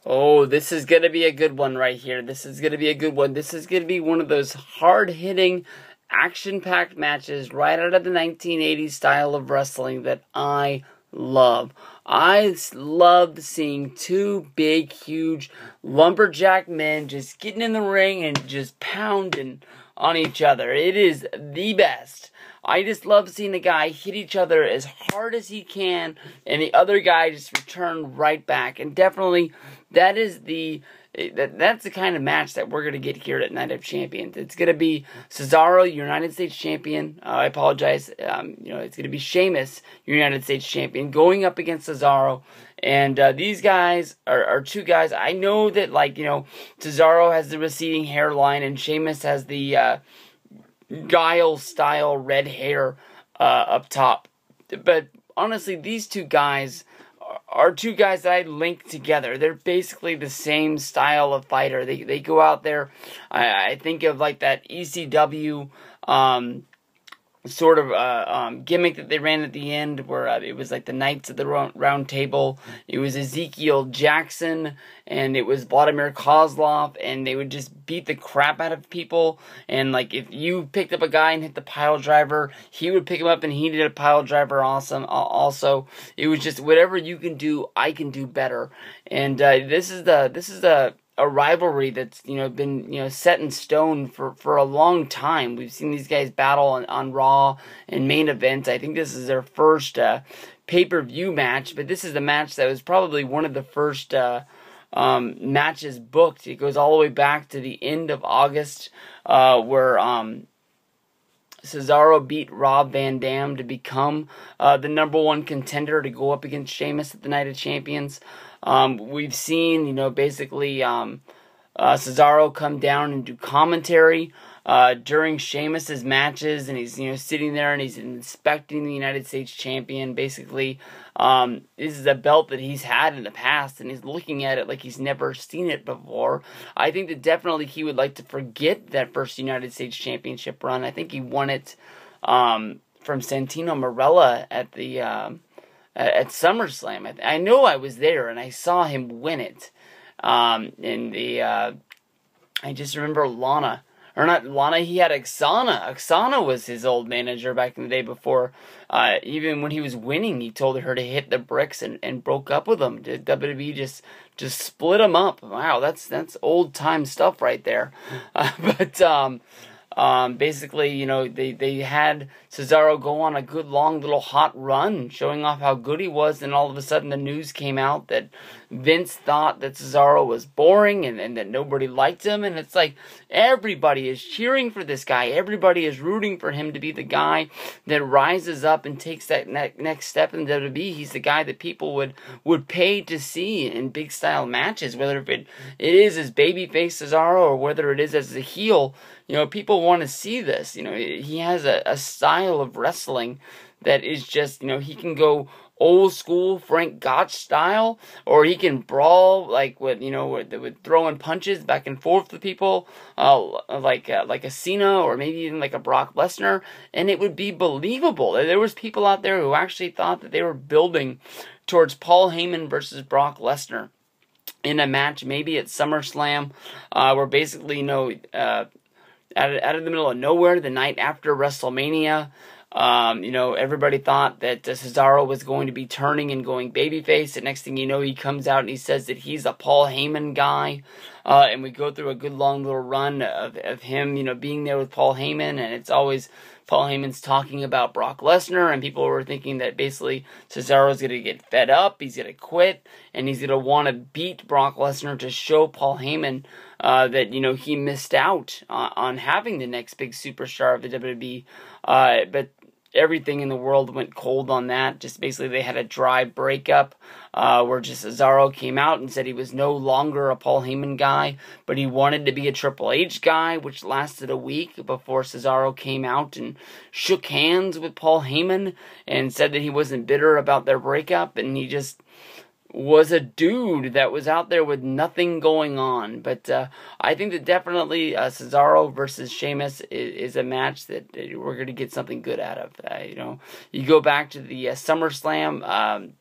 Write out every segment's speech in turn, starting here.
Oh, this is going to be a good one right here. This is going to be a good one. This is going to be one of those hard-hitting, action-packed matches right out of the 1980s style of wrestling that I love. I love seeing two big, huge lumberjack men just getting in the ring and just pounding on each other. It is the best. I just love seeing the guy hit each other as hard as he can, and the other guy just return right back. And definitely, that's the kind of match that we're going to get here at Night of Champions. It's going to be Cesaro, United States Champion. I apologize. It's going to be Sheamus, United States Champion, going up against Cesaro. And these guys are two guys. I know that, Cesaro has the receding hairline, and Sheamus has the Guile-style red hair up top. But honestly, these two guys are two guys that I link together. They're basically the same style of fighter. They go out there. I think of like that ECW sort of gimmick that they ran at the end, where it was like the Knights of the Round Table. It was Ezekiel Jackson and it was Vladimir Kozlov, and they would just beat the crap out of people. And like if you picked up a guy and hit the pile driver, he would pick him up and he did a pile driver. Awesome. Also, it was just whatever you can do, I can do better. And this is a rivalry that's been set in stone for a long time. We've seen these guys battle on Raw and main events. I think this is their first pay-per-view match, but this is the match that was probably one of the first matches booked. It goes all the way back to the end of August, where Cesaro beat Rob Van Dam to become the #1 contender to go up against Sheamus at the Night of Champions. We've seen, basically Cesaro come down and do commentary during Sheamus's matches, and he's, sitting there and he's inspecting the United States Champion. Basically, this is a belt that he's had in the past, and he's looking at it like he's never seen it before. I think that definitely he would like to forget that first United States Championship run. I think he won it from Santino Marella at the at SummerSlam. I know I was there and I saw him win it. I just remember Lana. Or not Lana, he had Oksana. Oksana was his old manager back in the day before. Even when he was winning, he told her to hit the bricks and broke up with him. WWE just split him up. Wow, that's old time stuff right there. Basically, they had Cesaro go on a good long little hot run, showing off how good he was, and all of a sudden the news came out that Vince thought that Cesaro was boring and that nobody liked him, and it's like everybody is cheering for this guy. Everybody is rooting for him to be the guy that rises up and takes that next step in WWE. He's the guy that people would pay to see in big style matches, whether it is as babyface Cesaro or whether it is as a heel. People want to see this. He has a style of wrestling that is just, he can go old school Frank Gotch style, or he can brawl with throwing punches back and forth with people, like a Cena or maybe even like a Brock Lesnar, and it would be believable. There was people out there who actually thought that they were building towards Paul Heyman versus Brock Lesnar in a match, maybe at SummerSlam, where basically, out of the middle of nowhere, the night after WrestleMania, everybody thought that Cesaro was going to be turning and going babyface. The next thing you know, he comes out and he says that he's a Paul Heyman guy. And we go through a good long little run of him, being there with Paul Heyman. And it's always Paul Heyman's talking about Brock Lesnar. And people were thinking that basically Cesaro's going to get fed up. He's going to quit. And he's going to want to beat Brock Lesnar to show Paul Heyman that, he missed out on having the next big superstar of the WWE. But everything in the world went cold on that. Just basically they had a dry breakup where just Cesaro came out and said he was no longer a Paul Heyman guy, but he wanted to be a Triple H guy, which lasted a week before Cesaro came out and shook hands with Paul Heyman and said that he wasn't bitter about their breakup, and he just was a dude that was out there with nothing going on. But I think that definitely Cesaro versus Sheamus is a match that we're going to get something good out of. You go back to the SummerSlam.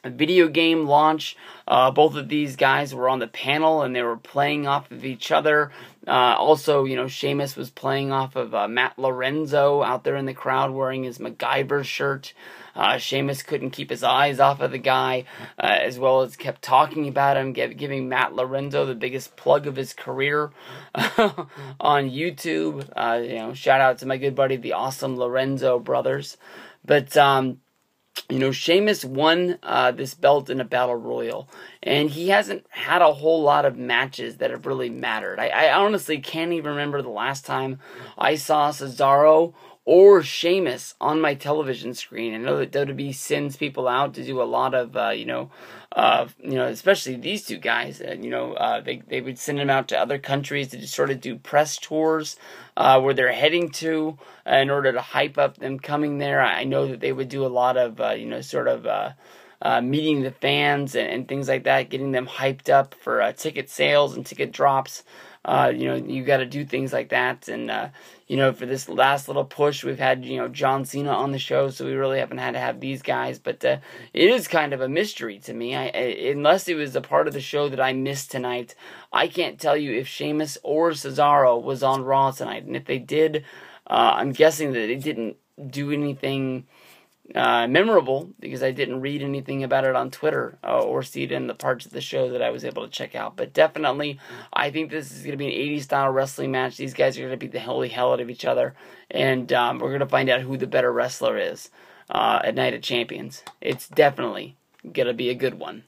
video game launch. Both of these guys were on the panel and they were playing off of each other. Also, Sheamus was playing off of Matt Lorenzo out there in the crowd wearing his MacGyver shirt. Sheamus couldn't keep his eyes off of the guy, as well as kept talking about him, giving Matt Lorenzo the biggest plug of his career on YouTube. Shout out to my good buddy, the awesome Lorenzo brothers. But, Sheamus won this belt in a battle royal, and he hasn't had a whole lot of matches that have really mattered. I honestly can't even remember the last time I saw Cesaro or Sheamus on my television screen. I know that WWE sends people out to do a lot of, especially these two guys. They would send them out to other countries to just sort of do press tours where they're heading to in order to hype up them coming there. I know that they would do a lot of, meeting the fans and things like that, getting them hyped up for ticket sales and ticket drops. You got to do things like that. And, for this last little push, we've had, John Cena on the show, so we really haven't had to have these guys. But it is kind of a mystery to me. Unless it was a part of the show that I missed tonight, I can't tell you if Sheamus or Cesaro was on Raw tonight. And if they did, I'm guessing that they didn't do anything memorable, because I didn't read anything about it on Twitter or see it in the parts of the show that I was able to check out. But definitely, I think this is going to be an 80s style wrestling match. These guys are going to beat the holy hell out of each other, and we're going to find out who the better wrestler is at Night of Champions. It's definitely going to be a good one.